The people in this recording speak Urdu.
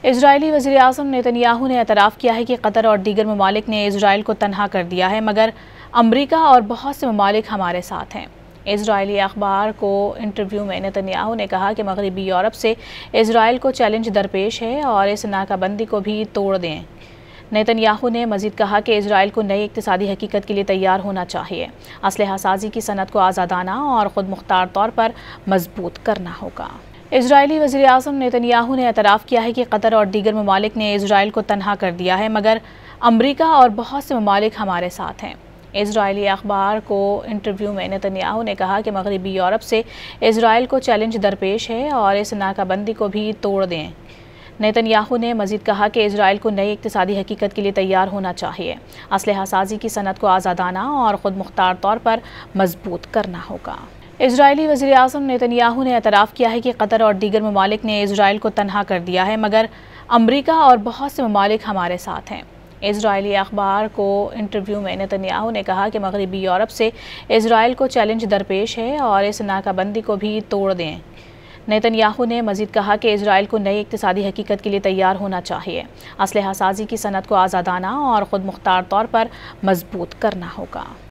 اسرائیلی وزیراعظم نیتن یاہو نے اعتراف کیا ہے کہ قطر اور دیگر ممالک نے اسرائیل کو تنہا کر دیا ہے، مگر امریکہ اور بہت سے ممالک ہمارے ساتھ ہیں۔ اسرائیلی اخبار کو انٹرویو میں نیتن یاہو نے کہا کہ مغربی یورپ سے اسرائیل کو چیلنج درپیش ہے اور اس ناکہ بندی کو بھی توڑ دیں۔ نیتن یاہو نے مزید کہا کہ اسرائیل کو نئی اقتصادی حقیقت کے لیے تیار ہونا چاہیے، اسلحہ سازی کی صنعت کو آزادانہ اور خود مختار طور پر مضبوط کرنا ہوگا۔ اسرائیلی وزیراعظم نیتن یاہو نے اعتراف کیا ہے کہ قطر اور دیگر ممالک نے اسرائیل کو تنہا کر دیا ہے، مگر امریکہ اور بہت سے ممالک ہمارے ساتھ ہیں۔ اسرائیلی اخبار کو انٹرویو میں نیتن یاہو نے کہا کہ مغربی یورپ سے اسرائیل کو چیلنج درپیش ہے اور اس ناکہ بندی کو بھی توڑ دیں۔ نیتن یاہو نے مزید کہا کہ اسرائیل کو نئی اقتصادی حقیقت کے لیے تیار ہونا چاہیے، اسلحہ سازی کی صنعت کو آزادانہ اور خود مختار طور پر مضبوط کرنا ہوگا۔ اسرائیلی وزیراعظم نیتن یاہو نے اعتراف کیا ہے کہ قطر اور دیگر ممالک نے اسرائیل کو تنہا کر دیا ہے، مگر امریکہ اور بہت سے ممالک ہمارے ساتھ ہیں۔ اسرائیلی اخبار کو انٹرویو میں نیتن یاہو نے کہا کہ مغربی یورپ سے اسرائیل کو چیلنج درپیش ہے اور اس ناکہ بندی کو بھی توڑ دیں۔ نیتن یاہو نے مزید کہا کہ اسرائیل کو نئی اقتصادی حقیقت کے لیے تیار ہونا چاہیے، اسلحہ سازی کی صنعت کو آزادانہ اور خود مختار طور پر مضبوط کرنا ہوگا۔